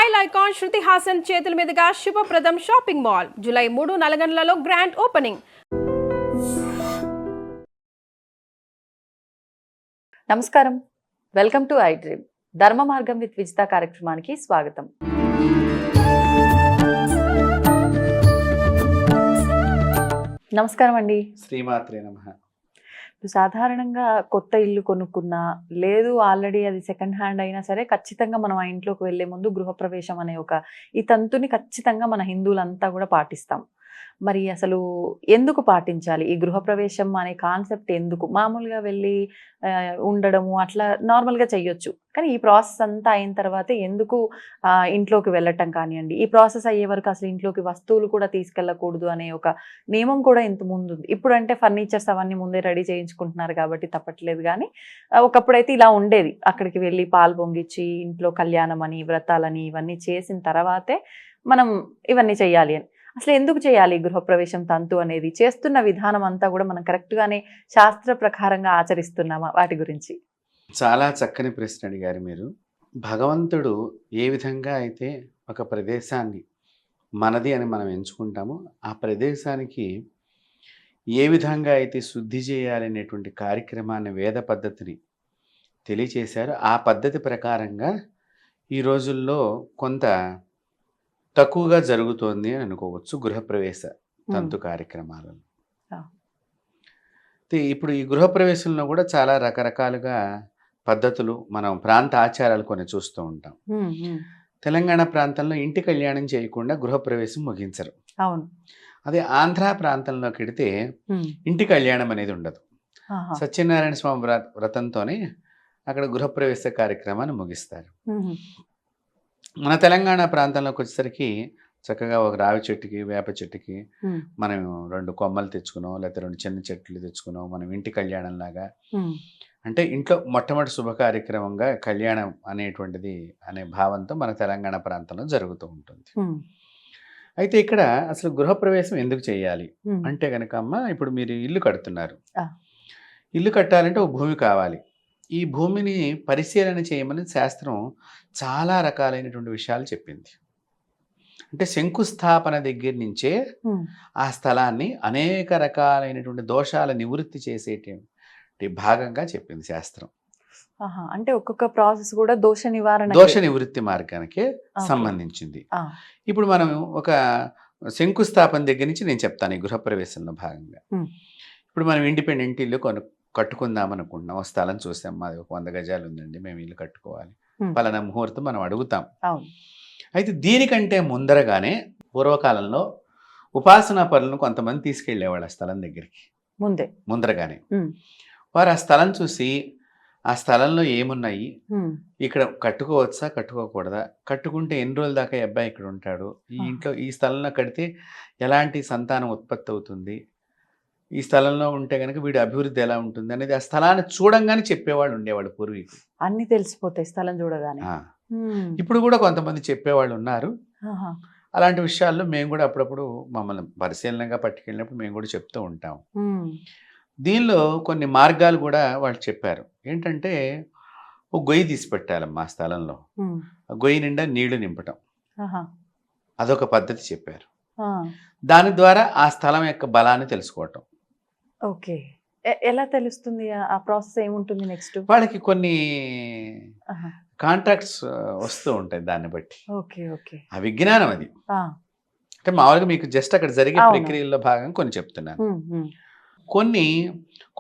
Style icon Shruti Haasan చేతుల మీదుగా Shubhapradam shopping mall July 3 నల్గొండలలో గ్రాండ్ ఓపెనింగ్. నమస్కారం, welcome to I dream. Dharma Margam with Vijitha కార్యక్రమానికి స్వాగతం. నమస్కారం అండి. శ్రీమాత్రే నమః. సాధారణంగా కొత్త ఇల్లు కొనుక్కున్నా లేదు ఆల్రెడీ అది సెకండ్ హ్యాండ్ అయినా సరే ఖచ్చితంగా మనం ఆ ఇంట్లోకి వెళ్లే ముందు గృహప్రవేశం అనే ఈ తంతుని ఖచ్చితంగా మన హిందువులంతా కూడా పాటిస్తాం. మరి అసలు ఎందుకు పాటించాలి ఈ గృహప్రవేశం అనే కాన్సెప్ట్? ఎందుకు మామూలుగా వెళ్ళి ఉండడము అట్లా నార్మల్గా చెయ్యొచ్చు, కానీ ఈ ప్రాసెస్ అంతా అయిన తర్వాత ఎందుకు ఇంట్లోకి వెళ్ళటం కానివ్వండి, ఈ ప్రాసెస్ అయ్యే వరకు అసలు ఇంట్లోకి వస్తువులు కూడా తీసుకెళ్ళకూడదు అనే ఒక నియమం కూడా ఇంత ముందు ఉంది. ఇప్పుడు అంటే ఫర్నిచర్స్ అవన్నీ ముందే రెడీ చేయించుకుంటున్నారు కాబట్టి తప్పట్లేదు, కానీ ఒకప్పుడైతే ఇలా ఉండేది. అక్కడికి వెళ్ళి పాలు పొంగిచ్చి ఇంట్లో కళ్యాణం అని వ్రతాలని ఇవన్నీ చేసిన తర్వాతే మనం ఇవన్నీ చెయ్యాలి అని. అసలు ఎందుకు చేయాలి గృహప్రవేశం తంతు అనేది? చేస్తున్న విధానం అంతా కూడా మనం కరెక్ట్గానే శాస్త్ర ప్రకారంగా ఆచరిస్తున్నామా? వాటి గురించి చాలా చక్కని ప్రశ్న అడిగారు మీరు. భగవంతుడు ఏ విధంగా అయితే ఒక ప్రదేశాన్ని మనది అని మనం ఎంచుకుంటామో ఆ ప్రదేశానికి ఏ విధంగా అయితే శుద్ధి చేయాలనేటువంటి కార్యక్రమాన్ని వేద పద్ధతిని తెలియచేశారో ఆ పద్ధతి ప్రకారంగా ఈ రోజుల్లో కొంత తక్కువగా జరుగుతోంది అని అనుకోవచ్చు గృహప్రవేశ తంతు కార్యక్రమాలను. ఇప్పుడు ఈ గృహప్రవేశంలో కూడా చాలా రకరకాలుగా పద్ధతులు, మనం ప్రాంత ఆచారాలు కొన్ని చూస్తూ ఉంటాం. తెలంగాణ ప్రాంతంలో ఇంటి కళ్యాణం చేయకుండా గృహప్రవేశం ముగించరు. అవును. అదే ఆంధ్ర ప్రాంతంలోకి వెడితే ఇంటి కళ్యాణం అనేది ఉండదు. సత్యనారాయణ స్వామి వ్రతంతోనే అక్కడ గృహప్రవేశ కార్యక్రమాన్ని ముగిస్తారు. మన తెలంగాణ ప్రాంతంలోకి వచ్చేసరికి చక్కగా ఒక రావి చెట్టుకి వేప చెట్టుకి మనం 2 కొమ్మలు తెచ్చుకున్నాం, లేకపోతే 2 చిన్న చెట్లు తెచ్చుకున్నాం, మనం ఇంటి కళ్యాణం లాగా, అంటే ఇంట్లో మొట్టమొదటి శుభ కార్యక్రమంగా కళ్యాణం అనేటువంటిది అనే భావంతో మన తెలంగాణ ప్రాంతంలో జరుగుతూ ఉంటుంది. అయితే ఇక్కడ అసలు గృహప్రవేశం ఎందుకు చేయాలి అంటే కనుక అమ్మ, ఇప్పుడు మీరు ఇల్లు కడుతున్నారు. ఇల్లు కట్టాలంటే ఒక భూమి కావాలి. ఈ భూమిని పరిశీలన చేయమని శాస్త్రం చాలా రకాలైనటువంటి విషయాలు చెప్పింది. అంటే శంకుస్థాపన దగ్గర నుంచే ఆ స్థలాన్ని అనేక రకాలైనటువంటి దోషాల నివృత్తి చేసేటువంటి భాగంగా చెప్పింది శాస్త్రం. అంటే ఒక్కొక్క ప్రాసెస్ కూడా దోష నివృత్తి మార్గానికి సంబంధించింది. ఇప్పుడు మనం ఒక శంకుస్థాపన దగ్గర నుంచి నేను చెప్తాను ఈ గృహప్రవేశంలో భాగంగా. ఇప్పుడు మనం ఇండిపెండెంట్ ఇల్లు కట్టుకుందాం అనుకుంటున్నాం. స్థలం చూసాం, మాది ఒక 100 గజాలు ఉందండి, మేము ఇల్లు కట్టుకోవాలి, పలానా ముహూర్తం మనం అడుగుతాం. అయితే దీనికంటే ముందరగానే పూర్వకాలంలో ఉపాసనా పరులను కొంతమంది తీసుకెళ్లేవాళ్ళు ఆ స్థలం దగ్గరికి. ముందరగానే వారు ఆ స్థలం చూసి ఆ స్థలంలో ఏమున్నాయి, ఇక్కడ కట్టుకోవచ్చా కట్టుకోకూడదా, కట్టుకుంటే ఎన్ని రోజుల దాకా ఈ అబ్బాయి ఇక్కడ ఉంటాడు, ఈ ఇంట్లో ఈ స్థలంలో కడితే ఎలాంటి సంతానం ఉత్పత్తి అవుతుంది, ఈ స్థలంలో ఉంటే కనుక వీడి అభివృద్ధి ఎలా ఉంటుంది అనేది ఆ స్థలాన్ని చూడంగానే చెప్పేవాళ్ళు ఉండేవాళ్ళు పూర్వీకులు. అన్ని తెలిసిపోతాయి స్థలం చూడగానే. ఇప్పుడు కూడా కొంతమంది చెప్పేవాళ్ళు ఉన్నారు. అలాంటి విషయాల్లో మేము కూడా అప్పుడప్పుడు మమ్మల్ని పరిశీలనగా పట్టుకెళ్ళినప్పుడు మేము కూడా చెప్తూ ఉంటాం. దీనిలో కొన్ని మార్గాలు కూడా వాళ్ళు చెప్పారు. ఏంటంటే ఒక గొయ్యి తీసి పెట్టాలమ్మా ఆ స్థలంలో, ఆ గొయ్యి నిండా నీళ్లు నింపటం, అదొక పద్ధతి చెప్పారు. దాని ద్వారా ఆ స్థలం యొక్క బలాన్ని తెలుసుకోవటం. ఓకే, ఎలా తెలుస్తుంది? ఆ ప్రాసెస్ ఏముంటుంది నెక్స్ట్? వాళ్ళకి కొన్ని కాంట్రాక్ట్స్ వస్తూ ఉంటాయి దాన్ని బట్టి. ఓకే ఓకే, ఆ విజ్ఞానం అది. అంటే మామూలుగా మీకు జస్ట్ అక్కడ జరిగే ప్రక్రియల్లో భాగంగా కొన్ని చెప్తున్నాను.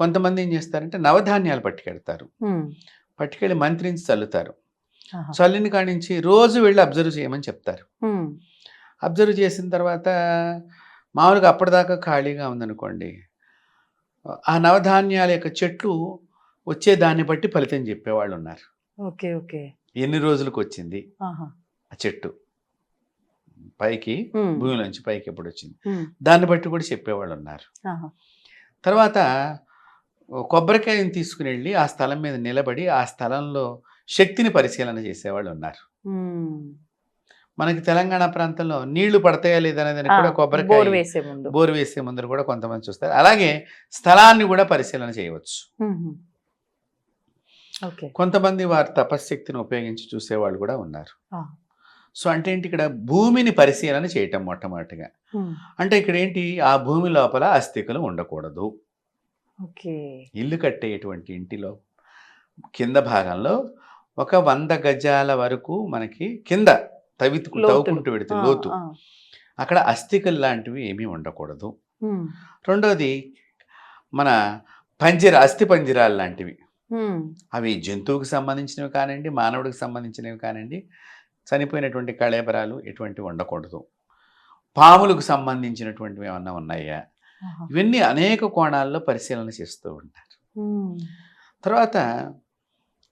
కొంతమంది ఏం చేస్తారంటే నవధాన్యాలు పట్టుకెళ్తారు, పట్టుకెళ్ళి మంత్రించి చల్లుతారు. చల్లిన కాడి నుంచి రోజు వెళ్ళి అబ్జర్వ్ చేయమని చెప్తారు. అబ్జర్వ్ చేసిన తర్వాత మామూలుగా అప్పటిదాకా ఖాళీగా ఉందనుకోండి, ఆ నవధాన్యాల యొక్క చెట్లు వచ్చే దాన్ని బట్టి ఫలితం చెప్పేవాళ్ళు ఉన్నారు. ఓకే ఓకే, ఎన్ని రోజులకు వచ్చింది ఆ చెట్టు, పైకి భూమిలోంచి పైకి ఎప్పుడు వచ్చింది, దాన్ని బట్టి కూడా చెప్పేవాళ్ళు ఉన్నారు. తర్వాత కొబ్బరికాయని తీసుకుని వెళ్ళి ఆ స్థలం మీద నిలబడి ఆ స్థలంలో శక్తిని పరిశీలన చేసేవాళ్ళు ఉన్నారు. మనకి తెలంగాణ ప్రాంతంలో నీళ్లు పడతాయా లేదనేది కూడా కొబ్బరికాయ బోర్ వేసే ముందు కూడా కొంతమంది చూస్తారు. అలాగే స్థలాన్ని కూడా పరిశీలన చేయవచ్చు. కొంతమంది వారి తపశ్శక్తిని ఉపయోగించి చూసేవాళ్ళు కూడా ఉన్నారు. సో అంటే ఏంటి, ఇక్కడ భూమిని పరిశీలన చేయటం మొట్టమొదటిగా. అంటే ఇక్కడ ఏంటి, ఆ భూమి లోపల అస్థికలు ఉండకూడదు. ఓకే. ఇల్లు కట్టేటువంటి ఇంటిలో కింద భాగంలో ఒక 100 గజాల వరకు మనకి కింద తవ్వుకుంటూ పెడితే లోతు, అక్కడ అస్థికలు లాంటివి ఏమీ ఉండకూడదు. రెండోది మన అస్థి పంజరాలు లాంటివి, అవి జంతువుకి సంబంధించినవి కానివ్వండి, మానవుడికి సంబంధించినవి కానివ్వండి, చనిపోయినటువంటి కళేబరాలు ఎటువంటివి ఉండకూడదు. పాములకు సంబంధించినటువంటివి ఏమన్నా ఉన్నాయా, ఇవన్నీ అనేక కోణాల్లో పరిశీలన చేస్తూ ఉంటారు. తర్వాత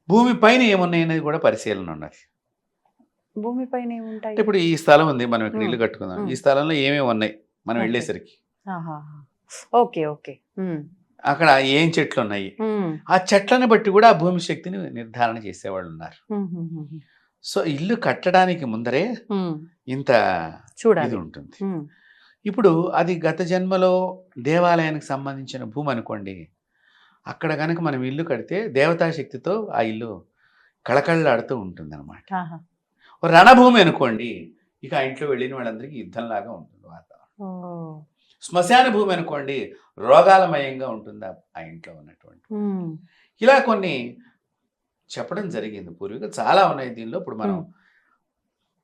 భూమి పైన ఏమున్నాయనేది కూడా పరిశీలన ఉన్నది. భూమి పైన ఏముంటాయి? ఇప్పుడు ఈ స్థలం ఉంది, మనం ఇక్కడ ఇల్లు కట్టుకుందాం, ఈ స్థలంలో ఏమేమి ఉన్నాయి మనం వెళ్ళేసరికి, ఓకే ఓకే, అక్కడ ఏం చెట్లు ఉన్నాయి, ఆ చెట్లను బట్టి కూడా ఆ భూమి శక్తిని నిర్ధారణ చేసేవాళ్ళు ఉన్నారు. సో ఇల్లు కట్టడానికి ముందరే ఇంత ఇది ఉంటుంది. ఇప్పుడు అది గత జన్మలో దేవాలయానికి సంబంధించిన భూమి అనుకోండి, అక్కడ కనుక మనం ఇల్లు కడితే దేవతా శక్తితో ఆ ఇల్లు కళకళలాడుతూ ఉంటుంది అనమాట. రణభూమి అనుకోండి, ఇక ఆ ఇంట్లో వెళ్ళిన వాళ్ళందరికీ యుద్ధంలాగా ఉంటుంది వాతావరణం. శ్మశాన భూమి అనుకోండి, రోగాలమయంగా ఉంటుంది ఆ ఇంట్లో ఉన్నటువంటి. ఇలా కొన్ని చెప్పడం జరిగింది పూర్వీకులు, చాలా ఉన్నాయి దీనిలో. ఇప్పుడు మనం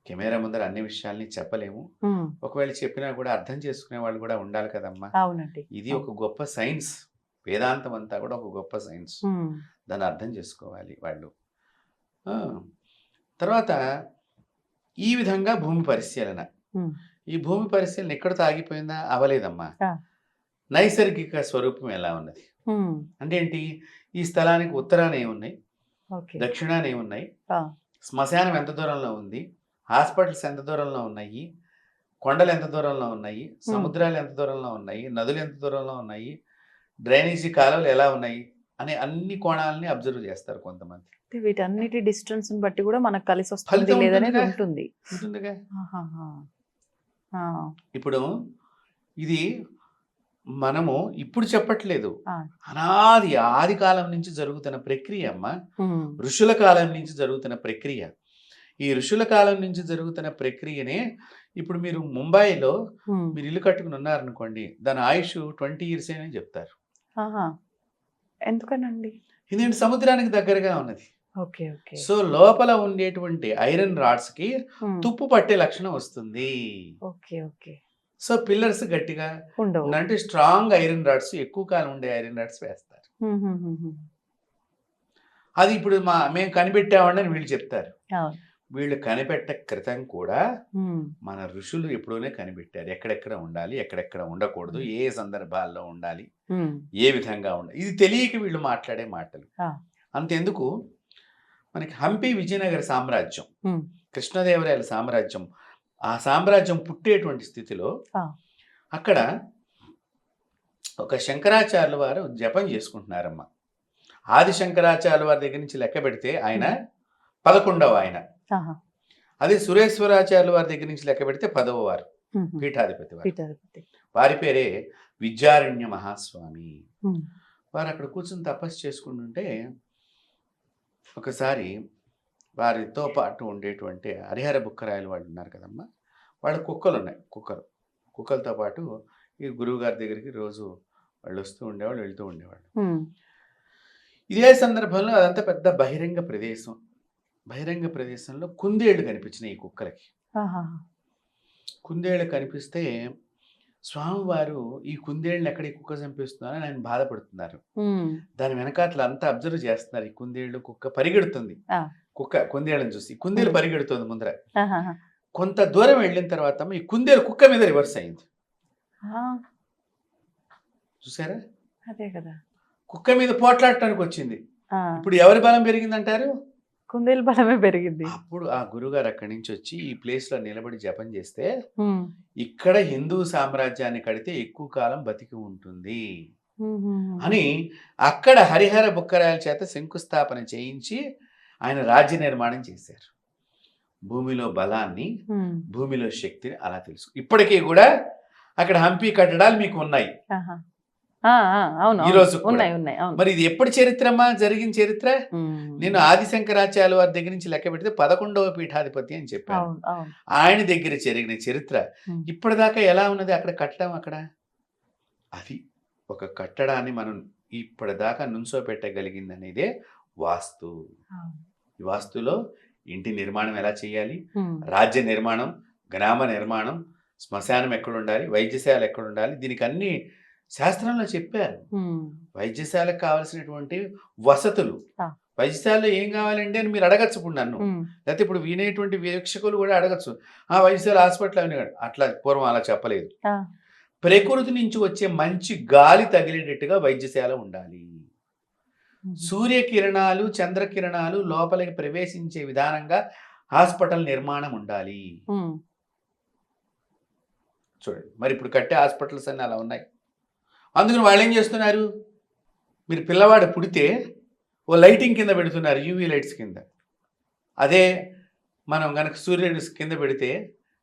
కెమెరా ముందర అన్ని విషయాల్ని చెప్పలేము, ఒకవేళ చెప్పినా కూడా అర్థం చేసుకునే వాళ్ళు కూడా ఉండాలి కదమ్మా. అవునండి, ఇది ఒక గొప్ప సైన్స్, వేదాంతం అంతా కూడా ఒక గొప్ప సైన్స్, దాన్ని అర్థం చేసుకోవాలి వాళ్ళు. తర్వాత ఈ విధంగా భూమి పరిశీలన, ఈ భూమి పరిశీలన ఎక్కడితో ఆగిపోయిందా? అవలేదమ్మా. నైసర్గిక స్వరూపం ఎలా ఉన్నది అంటే ఏంటి, ఈ స్థలానికి ఉత్తరాన ఏమున్నాయి, దక్షిణాన ఏమున్నాయి, శ్మశానం ఎంత దూరంలో ఉంది, హాస్పిటల్స్ ఎంత దూరంలో ఉన్నాయి, కొండలు ఎంత దూరంలో ఉన్నాయి, సముద్రాలు ఎంత దూరంలో ఉన్నాయి, నదులు ఎంత దూరంలో ఉన్నాయి, డ్రైనేజీ కాలువలు ఎలా ఉన్నాయి అనే అన్ని కోణాలని అబ్జర్వ్ చేస్తారు కొంతమంది. వీటన్నిటి డిస్టెన్స్ బట్టి కూడా మనకు కలిసి వస్తుంది లేదనేది ఉంటుంది. ఇప్పుడు ఇది మనము ఇప్పుడు చెప్పట్లేదు, ఆది కాలం నుంచి జరుగుతున్న ప్రక్రియ అమ్మా, ఋషుల కాలం నుంచి జరుగుతున్న ప్రక్రియ. ఈ ఋషుల కాలం నుంచి జరుగుతున్న ప్రక్రియనే ఇప్పుడు మీరు ముంబైలో మీరు ఇల్లు కట్టుకుని ఉన్నారనుకోండి, దాని ఆయుష్ 20 years అని చెప్తారు. ఎందుకనండి? ఎందుకంటే సముద్రానికి దగ్గరగా ఉన్నది. Okay okay. సో లోపల ఉండేటువంటి ఐరన్ రాడ్స్ కి తుప్పు పట్టే లక్షణం వస్తుంది. Okay okay. సో పిల్లర్స్ గట్టిగా ఉండవు, అంటే స్ట్రాంగ్ ఐరన్ రాడ్స్, ఎక్కువ కాలం ఉండే ఐరన్ రాడ్స్ వేస్తారు. అది ఇప్పుడు మేము కనిపెట్టామని వీళ్ళు చెప్తారు. వీళ్ళు కనిపెట్ట క్రితం కూడా మన ఋషులు ఎప్పుడూనే కనిపెట్టారు, ఎక్కడెక్కడ ఉండాలి, ఎక్కడెక్కడ ఉండకూడదు, ఏ సందర్భాల్లో ఉండాలి, ఏ విధంగా ఉండాలి. ఇది తెలియక వీళ్ళు మాట్లాడే మాటలు. అంతెందుకు, మనకి హంపి విజయనగర సామ్రాజ్యం, కృష్ణదేవరాయల సామ్రాజ్యం, ఆ సామ్రాజ్యం పుట్టేటువంటి స్థితిలో అక్కడ ఒక శంకరాచార్యుల వారు జపం చేసుకుంటున్నారమ్మ. ఆది శంకరాచార్యుల వారి దగ్గర నుంచి లెక్క పెడితే ఆయన 11వ ఆయన. అదే సురేశ్వరాచార్యుల వారి దగ్గర నుంచి లెక్క పెడితే 10వ వారు, పీఠాధిపతి వారు. వారి పేరే విద్యారణ్య మహాస్వామి. వారు అక్కడ కూర్చొని తపస్సు చేసుకుంటుంటే ఒకసారి వారితో పాటు ఉండేటువంటి హరిహర బుక్కరాయలు వాళ్ళు ఉన్నారు కదమ్మా, వాళ్ళ కుక్కలు ఉన్నాయి. కుక్కలతో పాటు ఈ గురువు గారి దగ్గరికి రోజు వాళ్ళు వస్తూ ఉండేవాళ్ళు, వెళ్తూ ఉండేవాళ్ళు. ఇదే సందర్భంలో అదంతా పెద్ద బహిరంగ ప్రదేశం. బహిరంగ ప్రదేశంలో కుందేళ్లు కనిపించినాయి ఈ కుక్కలకి. కుందేళ్లు కనిపిస్తే స్వామివారు ఈ కుందేళ్ళని ఎక్కడ ఈ కుక్క చంపేస్తున్నారని ఆయన బాధపడుతున్నారు. దాని వెనకాతలు అంతా అబ్జర్వ్ చేస్తున్నారు. ఈ కుందేళ్లు కుక్క పరిగెడుతుంది, కుందేళ్ళని చూసి కుందేలు పరిగెడుతుంది ముందర. కొంత దూరం వెళ్ళిన తర్వాత ఈ కుందేలు కుక్క మీద రివర్స్ అయింది. చూసారా? అదే కదా, కుక్క మీద పోట్లాడటానికి వచ్చింది. ఇప్పుడు ఎవరి బలం పెరిగిందంటారు? కుందేలు బలమే పెరిగింది. అప్పుడు ఆ గురుగారు అక్కడి నుంచి వచ్చి ఈ ప్లేస్ లో నిలబడి జపం చేస్తే ఇక్కడ హిందూ సామ్రాజ్యాన్ని కడితే ఎక్కువ కాలం బతికి ఉంటుంది అని అక్కడ హరిహర బుక్కరాయల చేత శంకుస్థాపన చేయించి ఆయన రాజ్య నిర్మాణం చేశారు. భూమిలో బలాన్ని, భూమిలో శక్తిని అలా తెలుసు. ఇప్పటికీ కూడా అక్కడ హంపి కట్టడాలు మీకు ఉన్నాయి. అవును ఈ రోజు కూడా. ఉన్నాయి ఉన్నాయి అవును. మరి ఇది ఎప్పుడు చరిత్రమా జరిగిన చరిత్ర? నేను ఆదిశంకరాచార్య వారి దగ్గర నుంచి లెక్క పెడితే 11వ పీఠాధిపతి అని చెప్పాను. అవును అవును. ఆయన దగ్గర జరిగిన చరిత్ర ఉమ్. ఇప్పటిదాకా ఎలా ఉన్నది అక్కడ కట్టడం? అక్కడ అది ఒక కట్టడాన్ని మనం ఇప్పటిదాకా నుంచోపెట్టగలిగింది అనేదే వాస్తు. అవును. ఈ వాస్తులో ఇంటి నిర్మాణం ఎలా చేయాలి, ఉమ్. రాజ్య నిర్మాణం, గ్రామ నిర్మాణం, శ్మశానం ఎక్కడ ఉండాలి, వైద్యశాల ఎక్కడ ఉండాలి, దీనికి అన్ని శాస్త్రంలో చెప్పారు. ఉమ్. వైద్యశాలకు కావాల్సినటువంటి వసతులు, ఆ. వైద్యశాలలో ఏం కావాలంటే అని మీరు అడగచ్చు ఇప్పుడు నన్ను, ఉమ్. లేకపోతే ఇప్పుడు వినేటువంటి వీక్షకులు కూడా అడగచ్చు, ఆ వైద్యశాల హాస్పిటల్ అని. అట్లా పూర్వం అలా చెప్పలేదు. ఆ. ప్రకృతి నుంచి వచ్చే మంచి గాలి తగిలేటట్టుగా వైద్యశాల ఉండాలి. సూర్యకిరణాలు, చంద్రకిరణాలు లోపలికి ప్రవేశించే విధానంగా హాస్పిటల్ నిర్మాణం ఉండాలి. ఉమ్. చూడండి, మరి ఇప్పుడు కట్టే హాస్పిటల్స్ అన్నీ అలా ఉన్నాయి. అందుకని వాళ్ళు ఏం చేస్తున్నారు, మీరు పిల్లవాడు పుడితే ఓ లైటింగ్ కింద పెడుతున్నారు, యూవీ లైట్స్ కింద. అదే మనం కనుక సూర్యుడి కింద పెడితే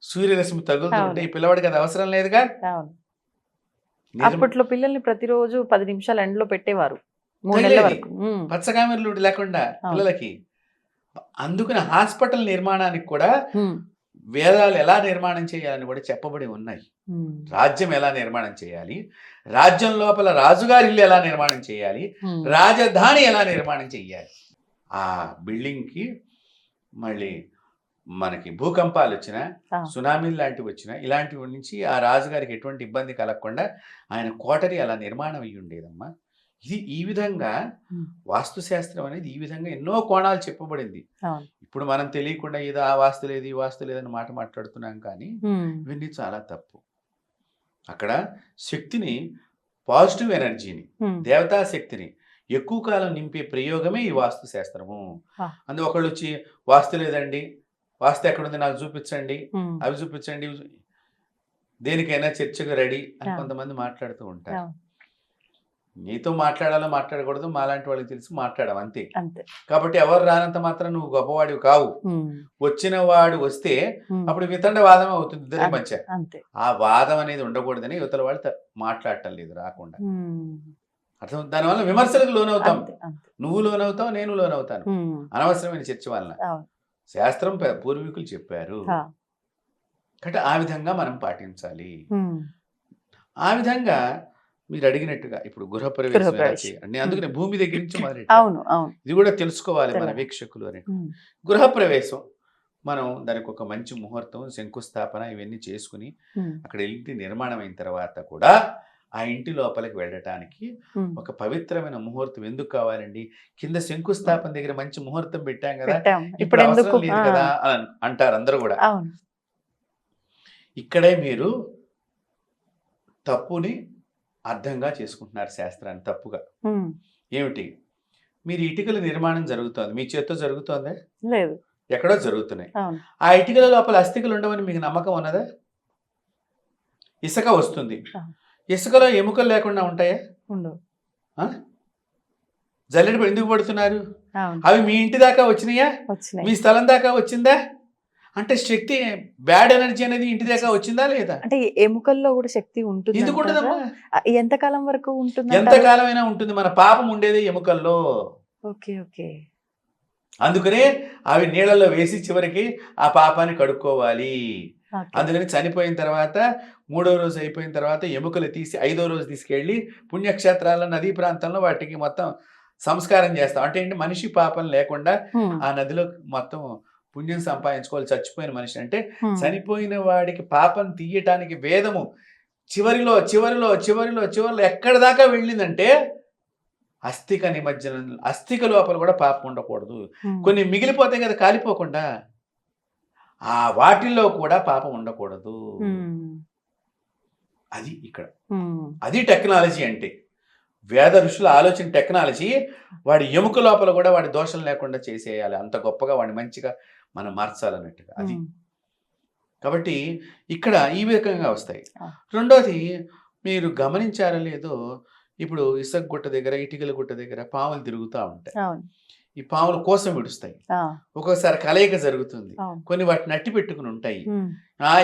సూర్యరశ్మి తగులుతుంటే ఈ పిల్లవాడికి అది అవసరం లేదుగా. అవును. అప్పట్లో పిల్లల్ని ప్రతిరోజు 10 నిమిషాలు ఎండలో పెట్టేవారు 3 నెలల వరకు. పచ్చకామెర్లు లేకుండా పిల్లలకి. అందుకని హాస్పిటల్ నిర్మాణానికి కూడా వేదాలు ఎలా నిర్మాణం చేయాలని కూడా చెప్పబడి ఉన్నాయి. రాజ్యం ఎలా నిర్మాణం చేయాలి, రాజ్యం లోపల రాజుగారి ఇల్లు ఎలా నిర్మాణం చేయాలి, రాజధాని ఎలా నిర్మాణం చేయాలి. ఆ బిల్డింగ్కి మళ్ళీ మనకి భూకంపాలు వచ్చినా, సునామీలు లాంటివి వచ్చినా, ఇలాంటివి నుంచి ఆ రాజుగారికి ఎటువంటి ఇబ్బంది కలగకుండా ఆయన కోటరీ అలా నిర్మాణం అయ్యి ఉండేదమ్మా. ఇది ఈ విధంగా వాస్తుశాస్త్రం అనేది ఈ విధంగా ఎన్నో కోణాలు చెప్పబడింది. ఇప్పుడు మనం తెలియకుండా ఏదో ఆ వాస్తు లేదు, ఈ వాస్తు లేదని మాట మాట్లాడుతున్నాం, కానీ ఇవన్నీ చాలా తప్పు. అక్కడ శక్తిని, పాజిటివ్ ఎనర్జీని, దేవతా శక్తిని ఎక్కువ కాలం నింపే ప్రయోగమే ఈ వాస్తు శాస్త్రము. అందులో ఒకళ్ళు వచ్చి వాస్తు లేదండి, వాస్తు ఎక్కడుంది నాకు చూపించండి, అవి చూపించండి, దేనికైనా చర్చకు రెడీ అని కొంతమంది మాట్లాడుతూ ఉంటారు. నీతో మాట్లాడాలో మాట్లాడకూడదు మాలాంటి వాళ్ళకి తెలిసి మాట్లాడవు, అంతే. కాబట్టి ఎవరు రానంత మాత్రం నువ్వు గొప్పవాడివి కావు. వచ్చిన వాడు వస్తే అప్పుడు వితండ వాదం అవుతుంది ఇద్దరి మధ్య. ఆ వాదం అనేది ఉండకూడదని యువతల వాళ్ళు మాట్లాడటం లేదు, రాకుండా. అర్థం. దానివల్ల విమర్శలకు లోనవుతాం. నువ్వు లోనవుతావు, నేను లోనవుతాను, అనవసరమైన చర్చ వలన. శాస్త్రం పూర్వీకులు చెప్పారు కాబట్టి ఆ విధంగా మనం పాటించాలి. ఆ విధంగా మీరు అడిగినట్టుగా ఇప్పుడు గృహప్రవేశం చేయాలి. అందుకనే భూమి దగ్గర నుంచి మొదలెట్టాలి. ఇది కూడా తెలుసుకోవాలి మన వీక్షకులు అని. గృహప్రవేశం మనం దానికి ఒక మంచి ముహూర్తం, శంకుస్థాపన ఇవన్నీ చేసుకుని అక్కడ ఇంటి నిర్మాణం అయిన తర్వాత కూడా ఆ ఇంటి లోపలికి వెళ్ళటానికి ఒక పవిత్రమైన ముహూర్తం ఎందుకు కావాలండి? కింద శంకుస్థాపన దగ్గర మంచి ముహూర్తం పెట్టాం కదా, ఇప్పుడు అవసరం లేదు కదా అని అంటారు అందరూ కూడా. ఇక్కడే మీరు తప్పుని అర్థంగా చేసుకుంటున్నారు శాస్త్రాన్ని తప్పుగా. ఏమిటి? మీరు ఇటుకల నిర్మాణం జరుగుతోంది, మీ చేత్తో జరుగుతోందా? లేదు, ఎక్కడో జరుగుతున్నాయి. ఆ ఇటుకల లోపల అస్థికలు ఉండవని మీకు నమ్మకం ఉన్నదా? ఇసుక వస్తుంది, ఇసుకలో ఎముకలు లేకుండా ఉంటాయా? జల్లెడ ఎందుకు పడుతున్నారు? అవి మీ ఇంటి దాకా వచ్చినాయా? మీ స్థలం దాకా వచ్చిందా? అంటే శక్తి, బ్యాడ్ ఎనర్జీ అనేది ఇంటి దాకా వచ్చిందా లేదా? అంటే ఎముకల్లో కూడా శక్తి ఉంటుంది. ఎందుకు ఉండదమ్మా? ఎంతకాలం వరకు ఉంటుంది? ఎంతకాలం అయినా ఉంటుంది. మన పాపం ఉండేది ఎముకల్లో. అందుకనే అవి నీళ్ళలో వేసి చివరికి ఆ పాపాన్ని కడుక్కోవాలి. అందుకని చనిపోయిన తర్వాత 3వ రోజు అయిపోయిన తర్వాత ఎముకలు తీసి 5వ రోజు తీసుకెళ్ళి పుణ్యక్షేత్రాల నదీ ప్రాంతంలో వాటికి మొత్తం సంస్కారం చేస్తాం. అంటే ఏంటి? మనిషి పాపం లేకుండా ఆ నదిలో మొత్తం పుణ్యం సంపాదించుకోవాలి చచ్చిపోయిన మనిషి. అంటే చనిపోయిన వాడికి పాపం తీయటానికి వేదము చివరిలో చివరిలో చివరిలో చివరిలో ఎక్కడి దాకా వెళ్ళిందంటే అస్థిక నిమజ్జనం. అస్థిక లోపల కూడా పాపం ఉండకూడదు. కొన్ని మిగిలిపోతాయి కదా కాలిపోకుండా, ఆ వాటిల్లో కూడా పాపం ఉండకూడదు. అది ఇక్కడ, అది టెక్నాలజీ అంటే. వేద ఋషుల ఆలోచన టెక్నాలజీ. వాడి ఎముక లోపల కూడా వాడి దోషం లేకుండా చేసేయాలి, అంత గొప్పగా వాడిని మంచిగా మనం మార్చాలన్నట్టుగా. అది కాబట్టి ఇక్కడ ఈ విధంగా వస్తాయి. రెండోది, మీరు గమనించారో లేదో, ఇప్పుడు ఇసుక గుట్ట దగ్గర, ఇటుకల గుట్ట దగ్గర పాములు తిరుగుతూ ఉంటాయి. ఈ పాములు కోసం విడుస్తాయి. ఒక్కోసారి కలయిక జరుగుతుంది, కొన్ని వాటిని నట్టి పెట్టుకుని ఉంటాయి.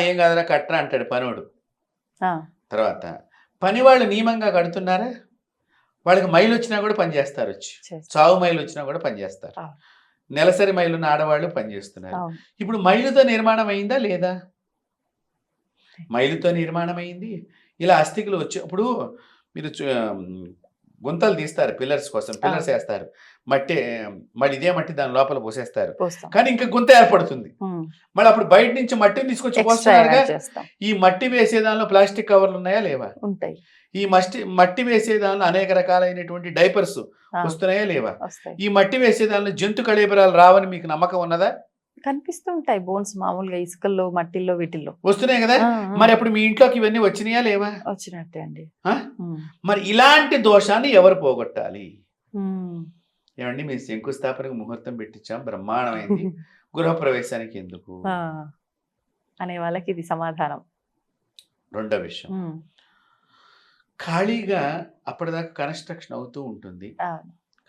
ఏం కాదురా కట్రా అంటాడు పనోడు. తర్వాత పని వాళ్ళు నియమంగా కడుతున్నారా? వాళ్ళకి మైలు వచ్చినా కూడా పని చేస్తారు, వచ్చి చావు మైలు వచ్చినా కూడా పని చేస్తారు. నెలసరి మైలు ఉన్న ఆడవాళ్ళు పనిచేస్తున్నారు. ఇప్పుడు మైలుతో నిర్మాణం అయిందా లేదా? మైలుతో నిర్మాణం అయింది. ఇలా అస్థికులు వచ్చేప్పుడు మీరు గుంతలు తీస్తారు పిల్లర్స్ కోసం, పిల్లర్స్ వేస్తారు, మట్టి మళ్ళీ ఇదే మట్టి దాని లోపల పోసేస్తారు, కానీ ఇంకా గుంత ఏర్పడుతుంది. మళ్ళీ అప్పుడు బయట నుంచి మట్టిని తీసుకొచ్చి పోస్తున్నారుగా. ఈ మట్టి వేసే దానిలో ప్లాస్టిక్ కవర్లు ఉన్నాయా లేవా? ఉంటాయి. ఈ మట్టి వేసే దానిలో అనేక రకాలైనటువంటి డైపర్స్ వస్తున్నాయా లేవా? ఈ మట్టి వేసే దానిలో జంతు కళేబరాలు రావని మీకు నమ్మకం ఉన్నదా? కనిపిస్తుంటాయి బోన్స్ మామూలుగా ఇసుకల్లో, మట్టిల్లో, వీటిల్లో వస్తున్నాయి కదా. మరి అప్పుడు మీ ఇంట్లోకి ఇవన్నీ వచ్చినాయా లేవా? వచ్చినట్టే అండి. మరి ఇలాంటి దోషాన్ని ఎవరు పోగొట్టాలి? ఏమండి, మేము శంకుస్థాపనకు ముహూర్తం పెట్టించాం, బ్రహ్మాండమైంది, గృహప్రవేశానికి ఎందుకు అనే వాళ్ళకి ఇది సమాధానం. రెండో విషయం, ఖాళీగా అప్పటిదాకా కన్స్ట్రక్షన్ అవుతూ ఉంటుంది,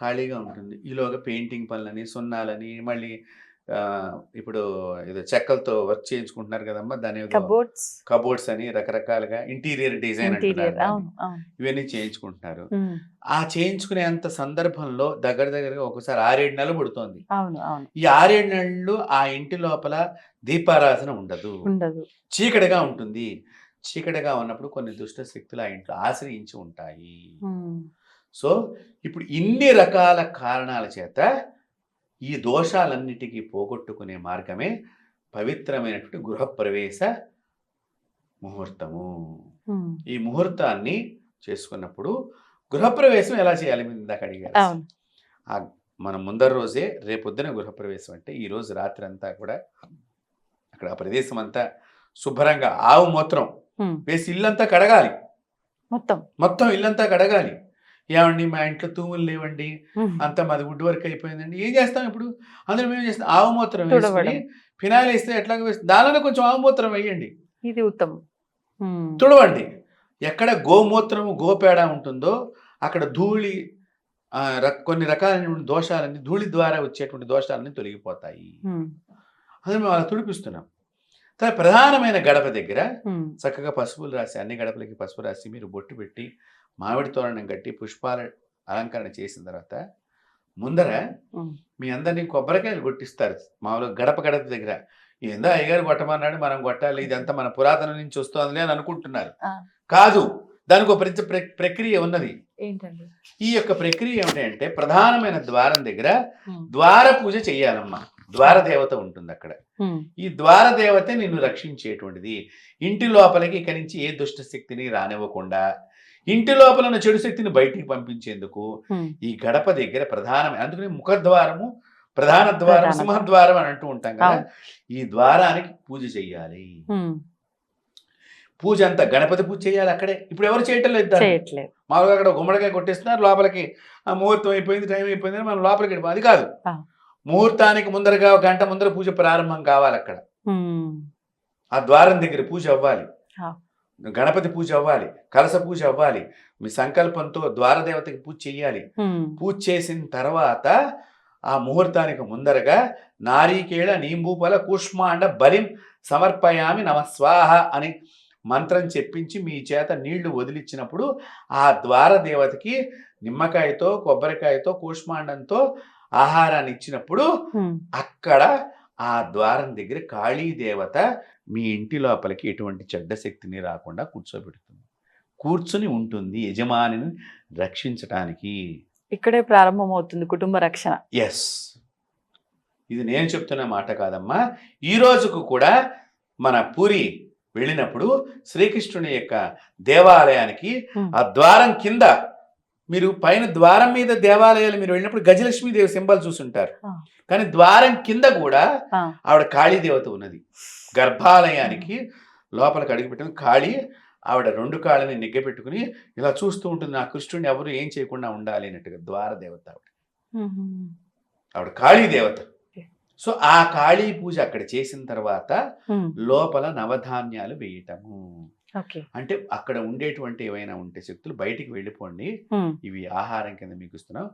ఖాళీగా ఉంటుంది. ఈలోగా పెయింటింగ్ పనులని, సున్నాలని, మళ్ళీ ఇప్పుడు ఏదో చెక్కలతో వర్క్ చేయించుకుంటున్నారు కదమ్మా, దాని కబోర్డ్స్ అని రకరకాలుగా ఇంటీరియర్ డిజైన్ అంటున్నారు, ఇవన్నీ చేయించుకుంటున్నారు. ఆ చేయించుకునేంత సందర్భంలో దగ్గరగా ఒకసారి 6-7 నెలలు పడుతోంది. ఈ 6-7 నెలలు ఆ ఇంటి లోపల దీపారాధన ఉండదు, చీకటిగా ఉంటుంది. చీకటిగా ఉన్నప్పుడు కొన్ని దుష్ట శక్తులు ఆ ఇంట్లో ఆశ్రయించి ఉంటాయి. సో ఇప్పుడు ఇన్ని రకాల కారణాల చేత ఈ దోషాలన్నిటికీ పోగొట్టుకునే మార్గమే పవిత్రమైనటువంటి గృహప్రవేశ ముహూర్తము. ఈ ముహూర్తాన్ని చేసుకున్నప్పుడు గృహప్రవేశం ఎలా చేయాలి మీరు ఇందాక అడిగారు. మనం ముందర రోజే రేపొద్దున గృహప్రవేశం అంటే ఈ రోజు రాత్రి అంతా కూడా అక్కడ ఆ ప్రదేశం అంతా శుభ్రంగా ఆవు మూత్రం వేసి ఇల్లంతా కడగాలి, మొత్తం ఇల్లంతా కడగాలి. ఏమండి మా ఇంట్లో తూములు లేవండి, అంతా మాది వుడ్ వర్క్ అయిపోయిందండి, ఏం చేస్తాం ఇప్పుడు? అందులో మేము చేస్తాం ఆవు మూత్రం వేసుకొని, ఫినాయిల్ వేస్తే ఎట్లాగో వేస్తే దానిలో కొంచెం ఆవు మూత్రం వేయండి, ఇది ఉత్తమం. తుడవండి. ఎక్కడ గోమూత్రము గోపేడ ఉంటుందో అక్కడ ధూళి, కొన్ని రకాలైన దోషాలన్నీ, ధూళి ద్వారా వచ్చేటువంటి దోషాలన్నీ తొలగిపోతాయి. అందులో మేము అలా తుడిపిస్తున్నాం. తర్వాత ప్రధానమైన గడప దగ్గర చక్కగా పసుపులు రాసి, అన్ని గడపలకి పసుపు రాసి మీరు బొట్టు పెట్టి మామిడి తోరణం కట్టి పుష్పాల అలంకరణ చేసిన తర్వాత ముందర మీ అందరినీ కొబ్బరికాయలు కొట్టిస్తారు. మామూలుగా గడప దగ్గర ఏందో అయ్యగారు కొట్టమన్నాడు మనం కొట్టాలి, ఇదంతా మన పురాతనం నుంచి వస్తుంది అని అనుకుంటున్నారు. కాదు, దానికి ఒక ప్రక్రియ ఉన్నది. ఏంటండి ఈ యొక్క ప్రక్రియ ఏమిటంటే ప్రధానమైన ద్వారం దగ్గర ద్వార పూజ చెయ్యాలమ్మా. ద్వార దేవత ఉంటుంది అక్కడ. ఈ ద్వార దేవత నిన్ను రక్షించేటువంటిది. ఇంటి లోపలికి ఇక్కడి నుంచి ఏ దుష్ట శక్తిని రానివ్వకుండా ఇంటి లోపల ఉన్న చెడు శక్తిని బయటికి పంపించేందుకు ఈ గడప దగ్గర ప్రధానమైన, అందుకని ముఖద్వారము, ప్రధాన ద్వారం, సింహద్వారం అని అంటూ ఉంటాం కదా, ఈ ద్వారానికి పూజ చెయ్యాలి. పూజ అంతా గణపతి పూజ చేయాలి అక్కడే. ఇప్పుడు ఎవరు చేయటం లేదు, మామూలుగా అక్కడ గుమ్మడికాయ కొట్టేస్తున్నారు, లోపలికి ముహూర్తం అయిపోయింది, టైం అయిపోయింది, మనం లోపలికి వెళ్ళిపోయి. అది కాదు, ముహూర్తానికి ముందరగా గంట ముందర పూజ ప్రారంభం కావాలి. అక్కడ ఆ ద్వారం దగ్గర పూజ అవ్వాలి, గణపతి పూజ అవ్వాలి, కలస పూజ అవ్వాలి, మీ సంకల్పంతో ద్వారదేవతకి పూజ చెయ్యాలి. పూజ చేసిన తర్వాత ఆ ముహూర్తానికి ముందరగా నారీకేళ నీంబూపల కూష్మాండ బలిం సమర్పయామి నమస్వాహ అని మంత్రం చెప్పించి మీ చేత నీళ్లు వదిలిచ్చినప్పుడు ఆ ద్వారదేవతకి నిమ్మకాయతో, కొబ్బరికాయతో, కూష్మాండంతో ఆహారాన్ని ఇచ్చినప్పుడు అక్కడ ఆ ద్వారం దగ్గర కాళీదేవత మీ ఇంటి లోపలికి ఎటువంటి చెడ్డ శక్తిని రాకుండా కూర్చోబెడుతుంది, కూర్చుని ఉంటుంది యజమానిని రక్షించటానికి. ఇక్కడే ప్రారంభమవుతుంది కుటుంబ రక్షణ. ఎస్, ఇది నేను చెప్తున్న మాట కాదమ్మా. ఈ రోజుకు కూడా మన పూరి వెళ్ళినప్పుడు శ్రీకృష్ణుని యొక్క దేవాలయానికి ఆ ద్వారం కింద, మీరు పైన ద్వారం మీద దేవాలయాలు మీరు వెళ్ళినప్పుడు గజలక్ష్మీదేవి సింబల్ చూసుంటారు, కానీ ద్వారం కింద కూడా ఆవిడ కాళీదేవత ఉన్నది. గర్భాలయానికి లోపలికి అడుగుపెట్టుకుని కాళీ ఆవిడ 2 కాళ్ళని నిగ్గబెట్టుకుని ఇలా చూస్తూ ఉంటుంది. నా కృష్ణుడిని ఎవరు ఏం చేయకుండా ఉండాలి అన్నట్టుగా ద్వారదేవత ఆవిడ కాళీదేవత. సో ఆ కాళీ పూజ అక్కడ చేసిన తర్వాత లోపల నవధాన్యాలు వేయటము. అంటే అక్కడ ఉండేటువంటి ఏవైనా ఉంటే శక్తులు బయటికి వెళ్ళిపోండి, ఇవి ఆహారం కింద మీకు ఇస్తున్నాం.